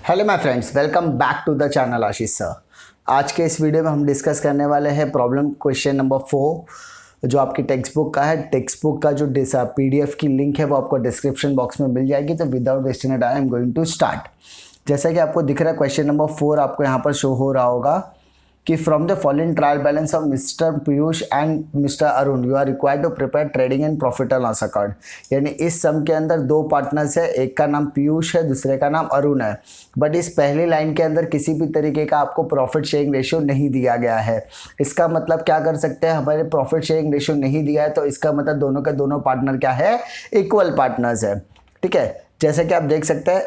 Hello my friends, welcome back to the channel Ashish sir. आज के इस वीडियो में हम डिस्कस करने वाले हैं प्रॉब्लम क्वेश्चन नंबर 4 जो आपकी टेक्स्ट बुक का है। टेक्स्ट बुक का जो पीडीएफ की लिंक है वो आपको डिस्क्रिप्शन बॉक्स में मिल जाएगी। तो without wasting time I am going to start. जैसा कि आपको दिख रहा है क्वेश्चन नंबर 4 आपको यहाँ पर शो हो रहा होगा कि from the following trial balance of mister Piyush and mister Arun you are required to prepare trading and profit and loss account. यानी इस सम के अंदर दो पार्टनर्स है, एक का नाम पीयूष है, दूसरे का नाम अरुण है। बट इस पहली लाइन के अंदर किसी भी तरीके का आपको प्रॉफिट शेयरिंग रेशियो नहीं दिया गया है। इसका मतलब क्या कर सकते हैं, हमारे प्रॉफिट शेयरिंग रेशियो नहीं दिया है तो इसका मतलब दोनों के दोनों पार्टनर क्या है, इक्वल पार्टनर्स है। ठीक है, जैसे कि आप देख सकते हैं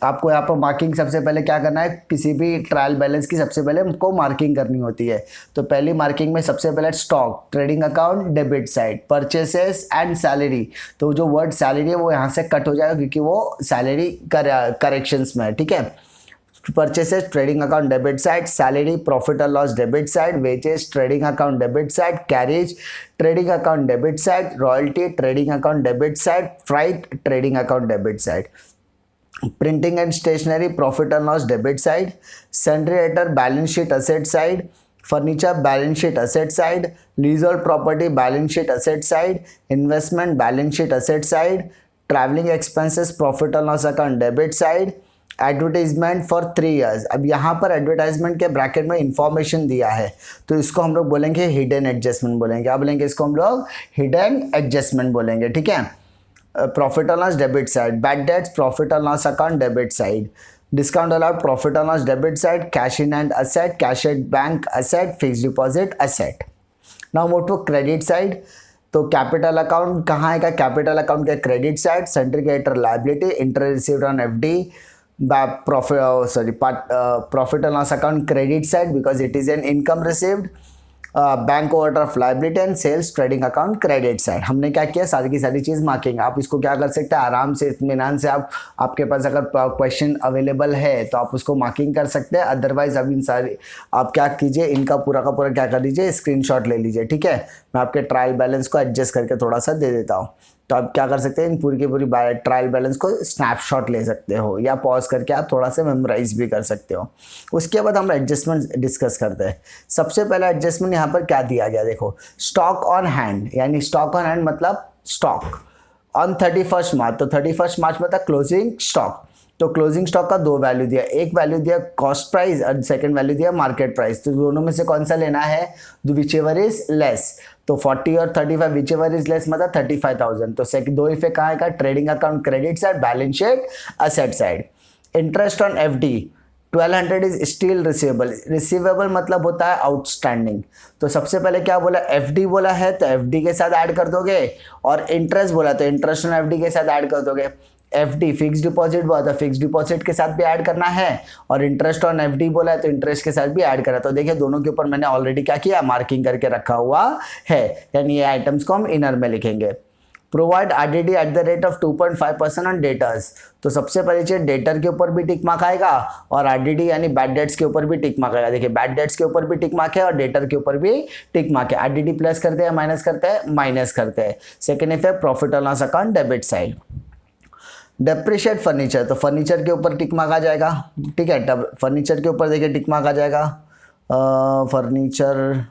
आपको यहाँ पर मार्किंग सबसे पहले क्या करना है, किसी भी ट्रायल बैलेंस की सबसे पहले हमको मार्किंग करनी होती है। तो पहली मार्किंग में सबसे पहले stock, trading account, debit side, purchases and salary. तो जो वर्ड सैलरी है वो यहाँ से कट हो जाएगा क्योंकि वो सैलरी करेक्शंस में है। ठीक है, purchases trading account debit side, salary profit और loss debit side, wages trading account debit side, carriage trading account debit side, royalty trading account debit side, freight trading account debit side, printing and stationery profit and loss debit side, sundry debtor balance sheet asset side, furniture balance sheet asset side, leasehold property balance sheet asset side, investment balance sheet asset side, travelling expenses profit and loss account debit side, advertisement for 3 years। अब यहाँ पर advertisement के bracket में information दिया है तो इसको हम लोग बोलेंगे हिडन एडजस्टमेंट बोलेंगे। क्या बोलेंगे इसको हम लोग, हिडन एडजस्टमेंट बोलेंगे। ठीक है, profit and loss debit side, bad debts profit and loss account debit side, discount allowed profit and loss debit side, cash in and asset, cash at bank asset, fixed deposit asset. Now move to credit side. तो capital account कहाँ आएगा, capital account के credit side, sundry creditor liability, interest received on FD, profit and loss account credit side because it is an income received, bank overdraft liability and sales trading account credit side. हमने क्या किया, सारी की सारी चीज़ marking. आप इसको क्या कर सकते हैं, आराम से इत्मीनान से आपके पास अगर क्वेश्चन अवेलेबल है तो आप उसको मार्किंग कर सकते हैं। अदरवाइज अब इन सारी आप क्या कीजिए, इनका पूरा का पूरा क्या कर लीजिए, स्क्रीनशॉट ले लीजिए। ठीक है, मैं आपके ट्रायल बैलेंस को एडजस्ट करके थोड़ा सा दे देता हूँ। तो आप क्या कर सकते हैं, इन पूरी की पूरी ट्रायल बैलेंस को स्नैपशॉट ले सकते हो या पॉज करके आप थोड़ा सा मेमोराइज भी कर सकते हो। उसके बाद हम एडजस्टमेंट डिस्कस करते हैं। सबसे पहला एडजस्टमेंट यहाँ पर क्या दिया गया, देखो स्टॉक ऑन हैंड, यानी स्टॉक ऑन हैंड मतलब स्टॉक ऑन 31 मार्च। तो 31 मार्च मतलब क्लोजिंग स्टॉक। तो क्लोजिंग स्टॉक का दो वैल्यू दिया, एक वैल्यू दिया कॉस्ट प्राइस और सेकंड वैल्यू दिया मार्केट प्राइस। तो दोनों में से कौन सा लेना है, विच एवर इज लेस। तो 40 और 35 विच एवर इज लेस मतलब 35,000। तो सेकंड दो इफेक्ट कहाँ आएगा, trading account credit side, balance sheet asset side. Interest on FD 1200 is still receivable. Receivable मतलब होता है आउटस्टैंडिंग। तो सबसे पहले क्या बोला, एफडी बोला है तो एफडी के साथ ऐड कर दोगे, और इंटरेस्ट बोला तो इंटरेस्ट ऑन एफडी के साथ ऐड कर दोगे। एफडी फिक्स डिपॉजिट बोला तो फिक्स डिपॉजिट के साथ भी ऐड करना है, और इंटरेस्ट ऑन एफडी बोला है तो इंटरेस्ट के साथ भी ऐड करना। तो देखिए दोनों के ऊपर मैंने ऑलरेडी क्या किया, मार्किंग करके रखा हुआ है, यानी ये आइटम्स को हम इनर में लिखेंगे। Provide RDD at the rate of 2.5% on debtors. तो सबसे पहले चीज डेटर के ऊपर भी टिक मार्क आएगा और आरडीडी यानी बैड डेट्स के ऊपर भी टिक मार्क आएगा। देखिए बैड डेट्स के ऊपर भी टिक मार्क है और डेटर के ऊपर भी टिक मार्क है। आरडीडी प्लस करते हैं माइनस करते हैं, माइनस करते हैं। Second effect profit and loss account debit side. Depreciate furniture, तो फर्नीचर के ऊपर टिक मार्क आ जाएगा। ठीक है, फर्नीचर के ऊपर देखिए टिक मार्क आ जाएगा, फर्नीचर।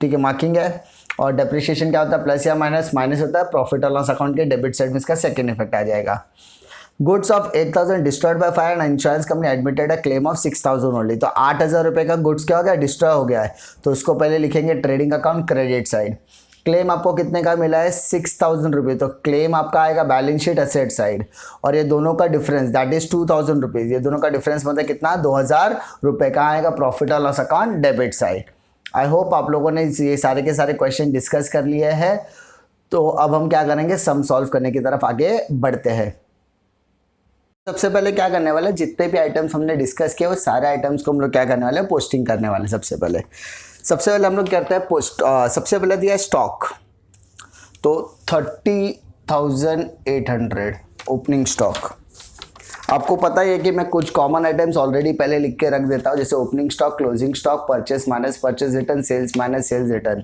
ठीक है, मार्किंग है। और डेप्रिशिएशन क्या होता है, प्लस या माइनस, माइनस होता है प्रॉफिट और लॉस अकाउंट के डेबिट साइड में, इसका सेकेंड इफेक्ट आ जाएगा। Goods of 8,000 destroyed by fire and insurance company admitted a claim of 6,000 only. तो 8,000 रुपये का गुड्स क्या हो गया, डिस्ट्रॉय हो गया है। तो उसको पहले लिखेंगे trading account credit side. Claim आपको कितने का मिला है, 6,000 रुपये। तो क्लेम आपका आएगा बैलेंस शीट असेट साइड, और ये दोनों का डिफरेंस दैट इज 2,000 रुपीज़। ये दोनों का डिफरेंस मतलब कितना, 2,000 रुपये का आएगा प्रॉफिट और loss account debit side. I hope आप लोगों ने ये सारे के सारे क्वेश्चन डिस्कस कर लिए हैं। तो अब हम क्या करेंगे, सम सॉल्व करने की तरफ आगे बढ़ते हैं। सबसे पहले क्या करने वाले, जितने भी आइटम्स हमने डिस्कस किए वो सारे आइटम्स को हम लोग क्या करने वाले हैं, पोस्टिंग करने वाले। सबसे पहले हम लोग करते हैं पोस्ट। सबसे पहले दिया स्टॉक, तो 30,800 ओपनिंग स्टॉक। आपको पता ही है कि मैं कुछ कॉमन आइटम्स ऑलरेडी पहले लिख के रख देता हूँ, जैसे opening stock, closing stock, purchase minus purchase return, sales minus sales return.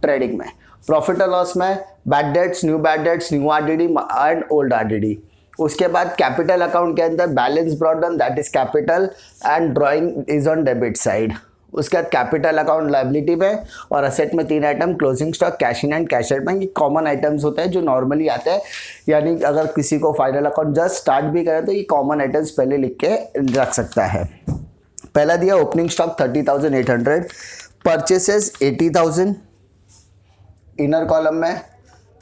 Trading में प्रॉफिट और लॉस में bad debts, new RDD and old RDD. उसके बाद कैपिटल अकाउंट के अंदर balance brought down, that is capital, and drawing is on debit side. उसके बाद capital account liability में और असेट में 3 item, closing stock, cash in and cash out bank. ये कॉमन आइटम्स होते हैं जो नॉर्मली आते हैं, यानी अगर किसी को फाइनल अकाउंट जस्ट स्टार्ट भी करें तो ये कॉमन आइटम्स पहले लिख के रख सकता है। पहला दिया opening stock 30,800, purchases 80,000 inner column में।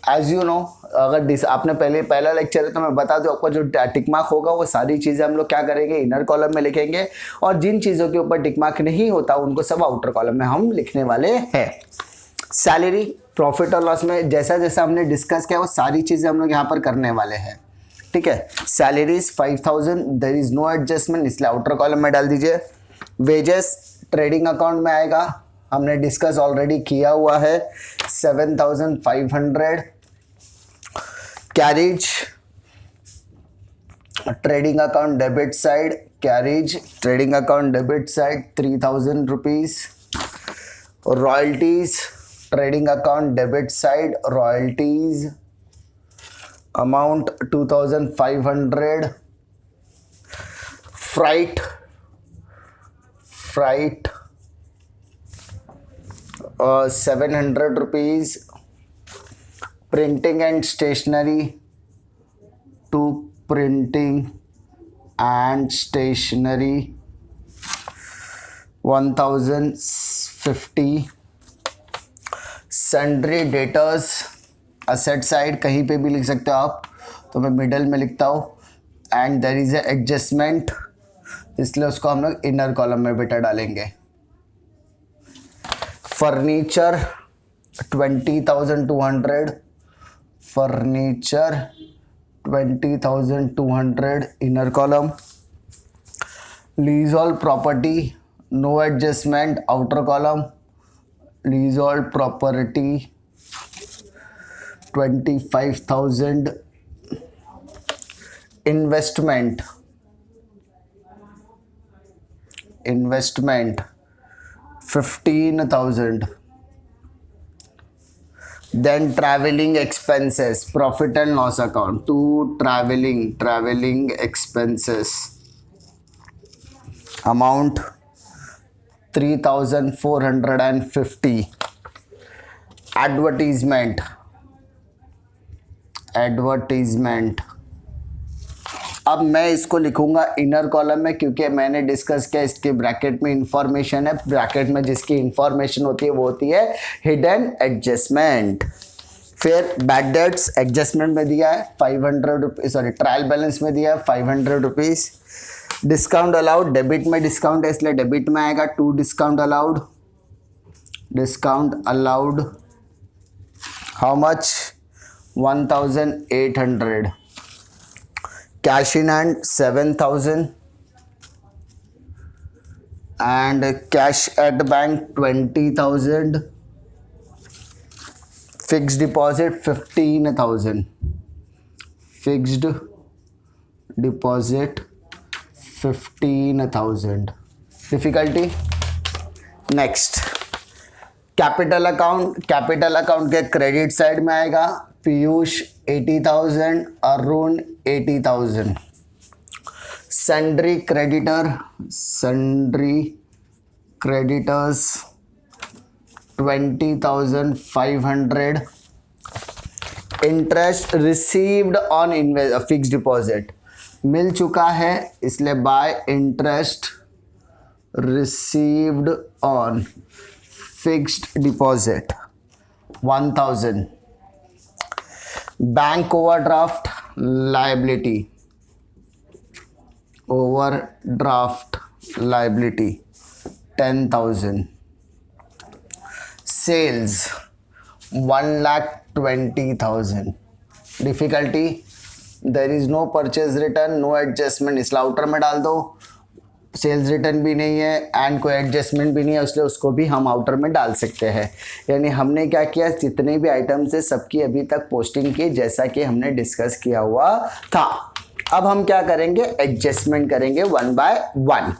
एज यू नो, अगर आपने पहला लेक्चर है तो मैं बता दूं आपका जो टिक मार्क होगा वो सारी चीज़ें हम लोग क्या करेंगे, इनर कॉलम में लिखेंगे, और जिन चीज़ों के ऊपर टिक मार्क नहीं होता उनको सब आउटर कॉलम में हम लिखने वाले हैं। सैलरी, प्रॉफिट और लॉस में जैसा जैसा हमने डिस्कस किया वो सारी चीज़ें हम लोग यहाँ पर करने वाले हैं, ठीक है। Salaries 5,000, there is no adjustment, इसलिए आउटर कॉलम में डाल दीजिए। वेजेस ट्रेडिंग अकाउंट में आएगा, हमने डिस्कस ऑलरेडी किया हुआ है, 7,500। Carriage trading account debit side, carriage trading account debit side 3,000 rupees. Royalties trading account debit side, royalties amount 2,500। Freight 700 rupees. Printing and stationery, to printing and stationery 1,050। Sundry debtors asset side, कहीं पे भी लिख सकते हो आप, तो मैं middle में लिखता हूँ। And there is a adjustment, इसलिए उसको हम लोग इनर कॉलम में बेटा डालेंगे। Furniture 20,200, furniture 20,200 inner column. Leasehold property no adjustment, outer column. Leasehold property 25,000। Investment 15,000। Then traveling expenses, profit and loss account, to traveling expenses amount 3,450। advertisement, अब मैं इसको लिखूंगा इनर कॉलम में क्योंकि मैंने डिस्कस किया इसके ब्रैकेट में इंफॉर्मेशन है, ब्रैकेट में जिसकी इंफॉर्मेशन होती है वो होती है हिडन एडजस्टमेंट। फिर बैड डेट्स एडजस्टमेंट में दिया है 500 रुपीज, सॉरी ट्रायल बैलेंस में दिया है 500 रुपीज। डिस्काउंट अलाउड, डेबिट में डिस्काउंट है इसलिए डेबिट में आएगा 2 discount allowed. How much, 1,800। Cash in hand 7,000 and cash at bank 20,000। Fixed deposit 15,000, fixed deposit 15,000। Difficulty next, capital account के क्रेडिट साइड में आएगा Piyush 80,000, Arun 80,000। Sundry creditors 20,500। Interest received on fixed deposit मिल चुका है इसलिए by interest received on fixed deposit 1,000। Bank overdraft liability 10,000। Sales 1,20,000। Difficulty, there is no purchase return, no adjustment, इसलिए outer में डाल दो। सेल्स रिटर्न भी नहीं है एंड कोई एडजस्टमेंट भी नहीं है इसलिए उसको भी हम आउटर में डाल सकते हैं। यानी हमने क्या किया, जितने भी आइटम्स है सबकी अभी तक पोस्टिंग की जैसा कि हमने डिस्कस किया हुआ था। अब हम क्या करेंगे, एडजस्टमेंट करेंगे 1 बाय 1।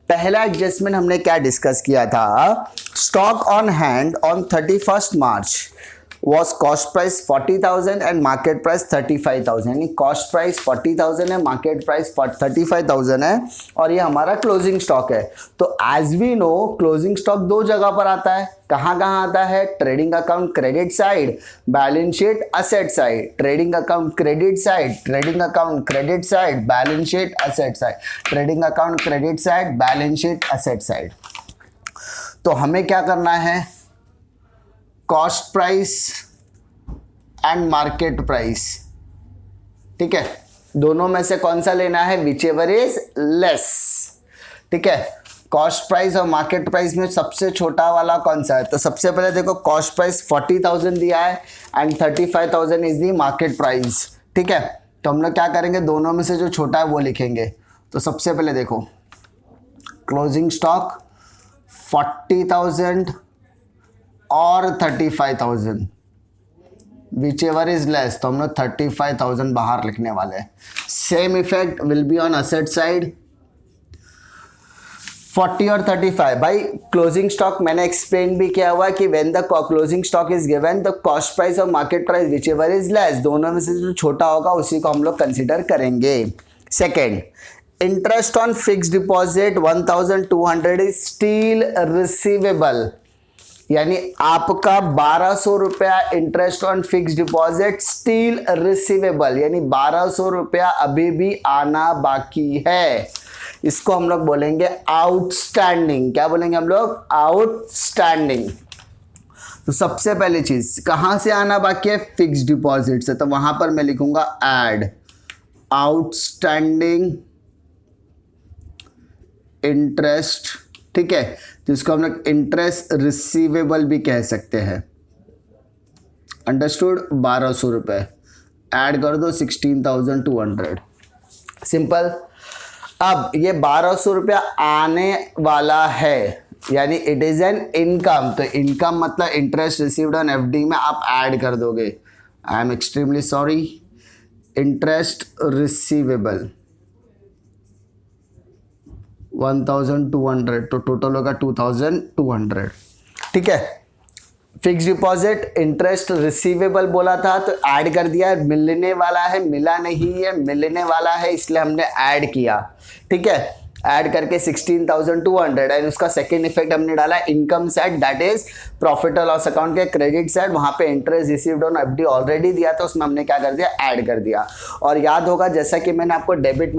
पहला एडजस्टमेंट हमने क्या डिस्कस किया था, stock on hand on 31 March was cost price 40,000 and market price 35,000, यानी कॉस्ट प्राइस 40,000 है, मार्केट प्राइस 35,000 है, और ये हमारा क्लोजिंग स्टॉक है। तो as we know closing stock दो जगह पर आता है, कहाँ कहाँ आता है? Trading account credit side, balance sheet asset side. Trading account credit side, trading account credit side, balance sheet asset side, trading account credit side, balance sheet asset side. तो हमें क्या करना है? Cost price and market price, ठीक है, दोनों में से कौन सा लेना है? विच एवर इज लेस, ठीक है। कॉस्ट प्राइस और मार्केट प्राइस में सबसे छोटा वाला कौन सा है? तो सबसे पहले देखो, कॉस्ट प्राइस 40,000 दिया है and 35,000 is the market price, ठीक है। तो हम लोग क्या करेंगे? दोनों में से जो छोटा है वो लिखेंगे। तो सबसे पहले देखो, क्लोजिंग स्टॉक 40,000 और 35,000, विच एवर इज लेस, तो हम लोग 35,000 बाहर लिखने वाले हैं। Same effect will be on asset side, 40 और 35। भाई क्लोजिंग स्टॉक मैंने एक्सप्लेन भी किया हुआ कि when the closing stock is given the cost price और market price whichever is less, दोनों में से जो छोटा होगा उसी को हम लोग कंसिडर करेंगे। Second, interest on fix deposit 1,200 is still receivable, यानी आपका 1,200 रुपया interest on fix deposit still receivable, यानी 1,200 रुपया अभी भी आना बाकी है। इसको हम लोग बोलेंगे आउटस्टैंडिंग। क्या बोलेंगे हम लोग? आउटस्टैंडिंग। तो सबसे पहली चीज कहां से आना बाकी है? फिक्स डिपॉजिट से। तो वहां पर मैं लिखूंगा ऐड आउटस्टैंडिंग इंटरेस्ट, ठीक है, जिसको हम लोग इंटरेस्ट रिसीवेबल भी कह सकते हैं। अंडरस्टूड? 1,200 रुपए ऐड कर दो 16,200, सिंपल। अब ये 1,200 रुपया आने वाला है, यानी इट इज एन इनकम। तो इनकम मतलब इंटरेस्ट रिसीव्ड ऑन एफडी में आप ऐड कर दोगे। I am extremely sorry, interest receivable 1,200, तो टोटल होगा 2,200, ठीक है। फिक्स डिपॉजिट इंटरेस्ट रिसीवेबल बोला था तो ऐड कर दिया, मिलने वाला है, मिला नहीं है, मिलने वाला है, इसलिए हमने ऐड किया, ठीक है। ऐड करके 16,200 एंड उसका सेकेंड इफेक्ट हमने डाला income side, that is profit और लॉस अकाउंट के क्रेडिट साइड। वहां पे interest received on FD already दिया था, उसमें हमने क्या कर दिया? ऐड कर दिया। और याद होगा जैसा कि मैंने आपको डेबिट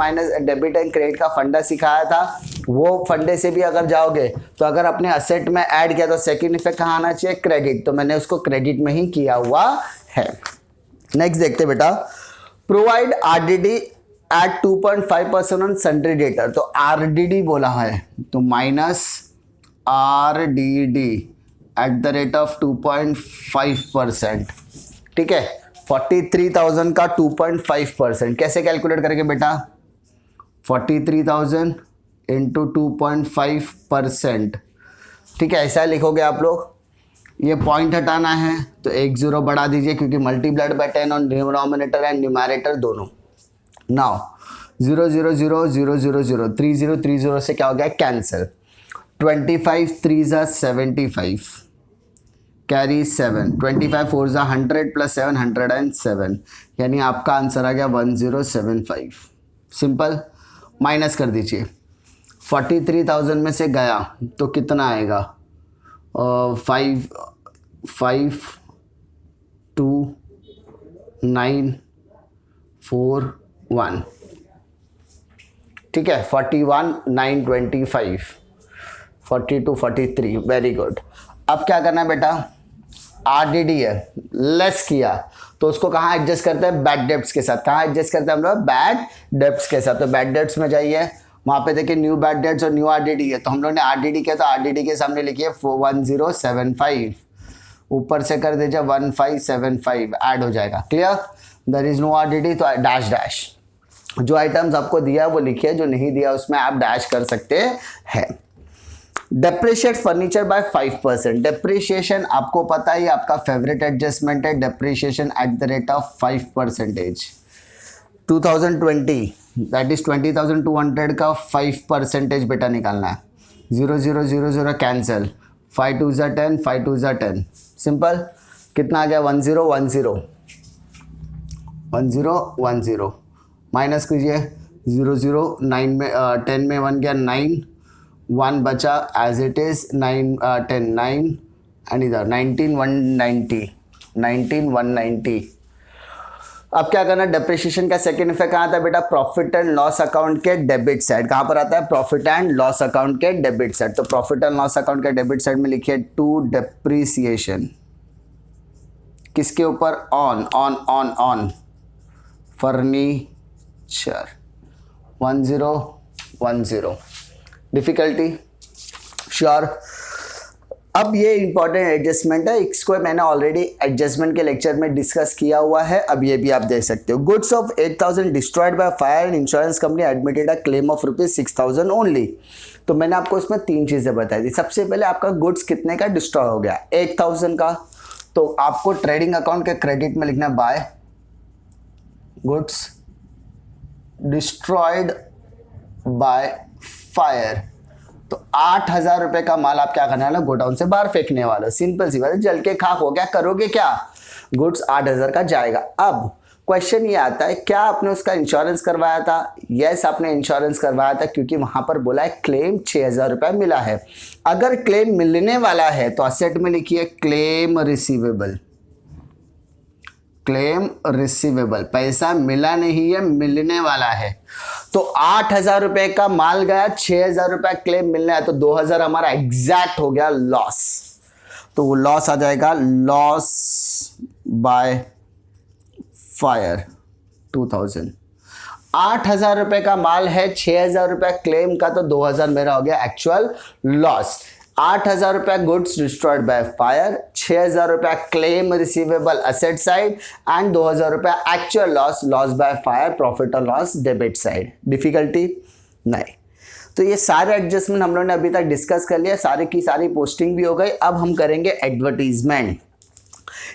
एंड क्रेडिट का फंडा सिखाया था, वो फंडे से भी अगर जाओगे तो अगर अपने असेट में ऐड किया तो सेकेंड इफेक्ट कहाँ आना चाहिए? क्रेडिट। तो मैंने उसको क्रेडिट में ही किया हुआ है। नेक्स्ट देखते बेटा, provide RDD at 2.5% on sundry debtor. तो आरडीडी बोला है तो minus RDD at the rate of 2.5%, ठीक है। 43,000 का 2.5% कैसे कैलकुलेट करेंगे बेटा? 43,000 इंटू 2.5%, ठीक है, ऐसा लिखोगे आप लोग। ये पॉइंट हटाना है तो 1 0 बढ़ा दीजिए क्योंकि multiplied by 10 on denominator and numerator दोनों। नाउ 0 0 0 0 0 0 3 0 3 0 से क्या हो गया? कैंसिल। 25 3 जा 75, कैरी 7, 25 4 जा 100 प्लस 7 107, यानी आपका आंसर आ गया 1075। सिंपल। माइनस कर दीजिए, 43,000 में से गया तो कितना आएगा? 5 5 2 9 4 1, ठीक है। 41,925, 42 43, वेरी गुड। अब क्या करना है बेटा? आरडीडी है, लेस किया तो उसको कहाँ एडजस्ट करते हैं? बैड डेब्ट्स के साथ। कहाँ एडजस्ट करते हैं हम लोग? बैड डेब्ट्स के साथ। तो बैड डेब्ट्स में जाइए, वहाँ पे देखिए न्यू बैड डेट्स और न्यू आरडीडी है, तो हम लोग ने आरडीडी किया तो आरडीडी के सामने लिखिए 1075, ऊपर से कर दीजिए 1575, ऐड हो जाएगा। Clear? There is no RDD तो डैश डैश। जो आइटम्स आपको दिया वो लिखिए, जो नहीं दिया उसमें आप डैश कर सकते हैं। Depreciate furniture bye 5%। डेप्रिशिएशन आपको पता ही आपका फेवरेट एडजस्टमेंट है, depreciation eight the rate of 5%। 2020 that is 20,200 का 5% बेटा निकालना है। 0 0 0 0 कैंसिल, 5 2 10, 5 2 10, सिंपल। कितना आ गया 1010 1010 माइनस कीजिए 00 9 में 10 में 1 गया 9 1 बचा एज इट इज 9 10 9 एंड इधर 19 190 अब क्या करना, डेप्रिसिएशन का सेकंड इफेक्ट कहाँ था बेटा, प्रॉफिट एंड लॉस अकाउंट के डेबिट साइड। कहाँ पर आता है, प्रॉफिट एंड लॉस अकाउंट के डेबिट साइड। तो प्रॉफिट एंड लॉस अकाउंट के डेबिट साइड में लिखिए टू डेप्रिसिएशन, किसके ऊपर, ऑन फर्नीचर 1010 डिफिकल्टी श्योर। अब ये इंपॉर्टेंट एडजस्टमेंट है, इसको मैंने ऑलरेडी एडजस्टमेंट के लेक्चर में डिस्कस किया हुआ है, अब ये भी आप देख सकते हो। Goods of 8000 destroyed by fire and insurance company admitted a claim of ₹6000 only. तो मैंने आपको इसमें 3 चीजें बताई थी। सबसे पहले आपका गुड्स कितने का डिस्ट्रॉय हो गया, 8000 का, तो आपको ट्रेडिंग अकाउंट के क्रेडिट में लिखना by goods destroyed by fire. तो 8000 रुपए का माल आप क्या करने वाला, गोडाउन से बाहर फेंकने वाला, सिंपल सी बात है, जल के खाक हो गया, करोगे क्या, गुड्स 8000 का जाएगा। अब क्वेश्चन ये आता है, क्या आपने उसका इंश्योरेंस करवाया था, यस आपने इंश्योरेंस करवाया था, क्योंकि वहां पर बोला है क्लेम 6000 रुपया मिला है। अगर क्लेम मिलने वाला है तो असेट में लिखिए क्लेम रिसीवेबल, क्लेम रिसीवेबल, पैसा मिला नहीं है, मिलने वाला है। तो 8000 रुपए का माल गया, 6000 रुपया क्लेम मिलना है, तो 2000 हमारा एग्जैक्ट हो गया लॉस। तो वो लॉस आ जाएगा लॉस बाय फायर 2000। 8000 रुपए का माल है, 6000 रुपया क्लेम का, तो 2000 मेरा हो गया एक्चुअल लॉस। 8000 रुपया गुड्स डिस्ट्रॉयड बाय फायर, 6000 रुपया claim receivable asset side and 2000 रुपया actual loss, loss by fire, profit और लॉस डेबिट साइड। डिफिकल्टी नहीं। तो ये सारे एडजस्टमेंट हम लोगों ने अभी तक डिस्कस कर लिया, सारे की सारी पोस्टिंग भी हो गई। अब हम करेंगे एडवर्टीजमेंट।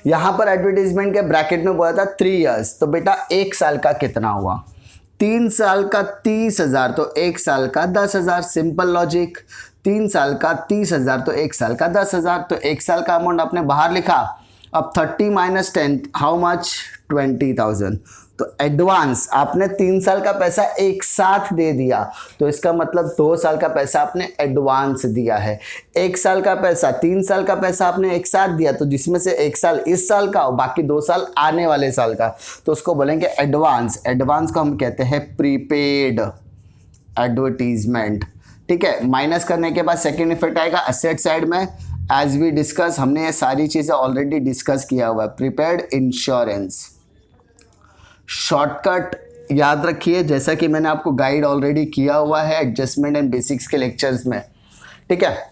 यहां पर एडवर्टीजमेंट के ब्रैकेट में बोला था 3 इयर्स, तो बेटा 1 साल का कितना हुआ, 3 साल का 30,000, तो 1 साल का 10,000, सिंपल लॉजिक। 3 साल का 30,000 तो 1 साल का 10,000, तो 1 साल का अमाउंट आपने बाहर लिखा। अब 30 माइनस 10 हाउ मच, 20,000। तो एडवांस आपने 3 साल का पैसा एक साथ दे दिया, तो इसका मतलब 2 साल का पैसा आपने एडवांस दिया है। 1 साल का पैसा, 3 साल का पैसा आपने एक साथ दिया, तो जिसमें से 1 साल इस साल का और बाकी 2 साल आने वाले साल का, तो उसको बोलेंगे एडवांस। एडवांस को हम कहते हैं प्रीपेड एडवर्टीजमेंट। ठीक है, माइनस करने के बाद सेकेंड इफेक्ट आएगा असेट साइड में, एज वी डिस्कस, हमने ये सारी चीजें ऑलरेडी डिस्कस किया हुआ है। प्रीपेड इंश्योरेंस, शॉर्टकट याद रखिए, जैसा कि मैंने आपको गाइड ऑलरेडी किया हुआ है एडजस्टमेंट एंड बेसिक्स के लेक्चर्स में। ठीक है,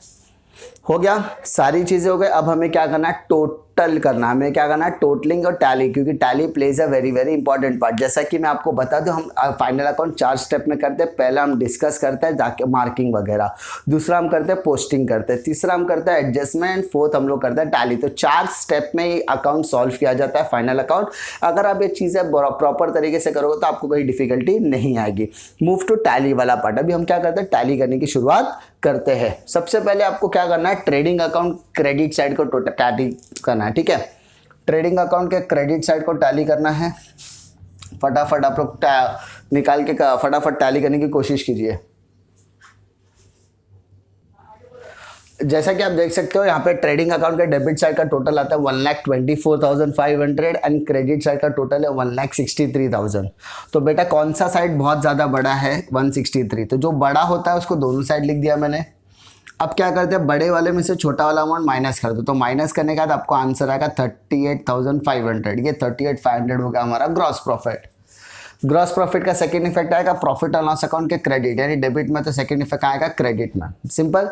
हो गया, सारी चीजें हो गई। अब हमें क्या करना है, टोटल करना है। हमें क्या करना है, टोटलिंग और टैली, क्योंकि tally plays a very very important part. जैसा कि मैं आपको बता दूं, हम फाइनल अकाउंट 4 स्टेप में करते हैं। पहला हम डिस्कस करते हैं जाके मार्किंग वगैरह, दूसरा हम करते हैं पोस्टिंग करते हैं, तीसरा हम करते हैं एडजस्टमेंट, फोर्थ हम लोग करते हैं टैली। तो 4 स्टेप में ही अकाउंट सॉल्व किया जाता है फाइनल अकाउंट। अगर आप ये चीज़ें प्रॉपर तरीके से करोगे तो आपको कोई डिफिकल्टी नहीं आएगी। मूव टू टैली वाला पार्ट। अभी हम क्या करते हैं, टैली करने की शुरुआत करते हैं। सबसे पहले आपको क्या करना है, ट्रेडिंग अकाउंट क्रेडिट साइड को टैली करना है। ठीक है, ट्रेडिंग अकाउंट के क्रेडिट साइड को टैली करना है। फटाफट आप लोग निकाल के फटाफट टैली करने की कोशिश कीजिए। जैसा कि आप देख सकते हो, यहाँ पे ट्रेडिंग अकाउंट के डेबिट साइड का टोटल आता है 1,24,500 एंड क्रेडिट साइड का टोटल है 1,63,000। तो बेटा कौन सा साइड बहुत ज़्यादा बड़ा है, 163। तो जो बड़ा होता है उसको दोनों साइड लिख दिया मैंने। अब क्या करते हैं, बड़े वाले में से छोटा वाला अमाउंट माइनस कर दो। तो माइनस करने के बाद आपको आंसर आएगा 38,500। ये 38,500 हो गया हमारा ग्रॉस प्रॉफिट। ग्रॉस प्रॉफिट का सेकंड इफेक्ट आएगा प्रॉफिट और लॉस अकाउंट के क्रेडिट, यानी डेबिट में तो सेकंड इफेक्ट आएगा क्रेडिट में। सिंपल,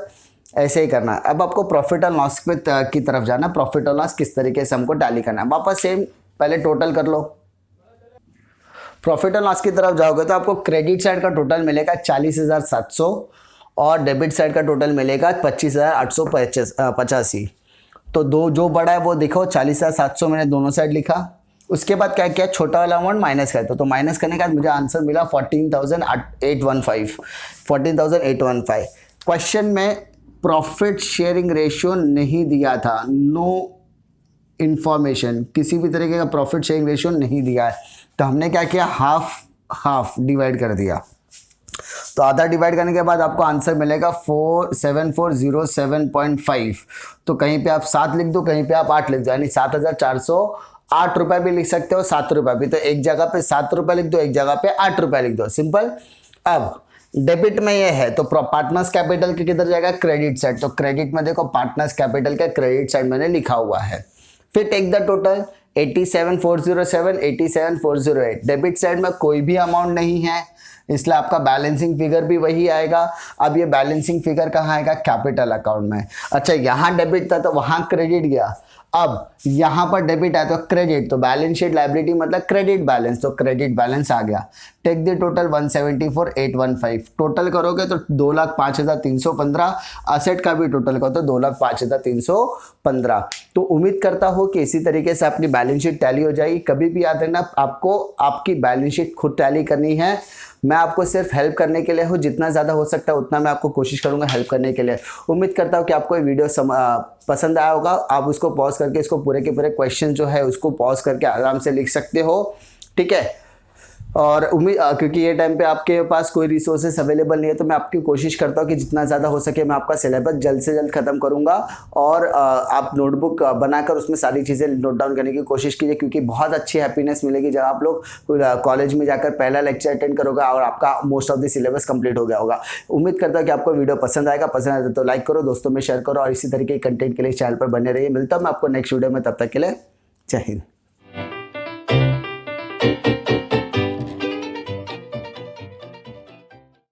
ऐसे ही करना है। अब आपको प्रॉफिट और लॉस की तरफ जाना। प्रॉफिट और लॉस किस तरीके से हमको टैली करना है, वापस सेम पहले टोटल कर लो। प्रॉफिट और लॉस की तरफ जाओगे तो आपको क्रेडिट साइड का टोटल मिलेगा 40,700 और डेबिट साइड का टोटल मिलेगा 25,885। तो दो जो बड़ा है वो देखो 40,700 मैंने दोनों साइड लिखा। उसके बाद क्या किया, छोटा वाला अमाउंट माइनस करते तो माइनस करने के बाद मुझे आंसर मिला 14,815। क्वेश्चन में प्रॉफिट शेयरिंग रेशियो नहीं दिया था, नो इंफॉर्मेशन, किसी भी तरीके का प्रॉफिट शेयरिंग रेशियो नहीं दिया है, तो हमने क्या किया, हाफ डिवाइड कर दिया। तो आधा डिवाइड करने के बाद आपको आंसर मिलेगा 7407.5। तो कहीं पे आप 7 लिख दो, कहीं पे आप 8 लिख दो, यानी 7408 रुपये भी लिख सकते हो, 7 रुपये भी। तो एक जगह पे 7 रुपये लिख दो, एक जगह पे 8 रुपये लिख दो, सिंपल। अब डेबिट में ये है तो पार्टनर्स कैपिटल के किधर जाएगा, क्रेडिट साइड। तो क्रेडिट में देखो पार्टनर्स कैपिटल का क्रेडिट साइड मैंने लिखा हुआ है। फिर take the total 87,407, 87,408। Debit side में कोई भी अमाउंट नहीं है, इसलिए आपका बैलेंसिंग फिगर भी वही आएगा। अब ये बैलेंसिंग फिगर कहाँ आएगा, कैपिटल अकाउंट में। अच्छा, यहाँ डेबिट था तो वहाँ क्रेडिट गया, अब यहाँ पर डेबिट आया तो क्रेडिट, तो बैलेंस शीट लायबिलिटी मतलब क्रेडिट बैलेंस, तो क्रेडिट बैलेंस आ गया। Take the total 174,815। टोटल करोगे तो 2,05,315। असेट का भी टोटल करो तो 2,05,315। तो उम्मीद करता हूँ कि इसी तरीके से अपनी बैलेंस शीट टैली हो जाएगी। कभी भी याद रखना, आपको आपकी बैलेंस शीट खुद टैली करनी है। मैं आपको सिर्फ हेल्प करने के लिए हूँ, जितना ज़्यादा हो सकता है उतना मैं आपको कोशिश करूँगा हेल्प करने के लिए। उम्मीद करता हूँ कि आपको ये वीडियो पसंद आया होगा। आप उसको पॉज करके इसको पूरे के पूरे क्वेश्चन जो है उसको पॉज करके आराम से लिख सकते हो, ठीक है। और उम्मीद, क्योंकि ये टाइम पे आपके पास कोई रिसोर्सेस अवेलेबल नहीं है, तो मैं आपकी कोशिश करता हूँ कि जितना ज़्यादा हो सके मैं आपका सिलेबस जल्द से जल्द ख़त्म करूँगा। और आप नोटबुक बनाकर उसमें सारी चीज़ें नोट डाउन करने की कोशिश कीजिए, क्योंकि बहुत अच्छी हैप्पीनेस मिलेगी जब आप लोग कॉलेज में जाकर पहला लेक्चर अटेंड करोगे और आपका most of the syllabus complete हो गया होगा। उम्मीद करता हूँ कि आपको वीडियो पसंद आएगा। पसंद आए तो लाइक करो, दोस्तों में शेयर करो, और इसी तरीके के कंटेंट के लिए चैनल पर बने रहिए। मिलता हूँ मैं आपको नेक्स्ट वीडियो में, तब तक के लिए जय हिंद।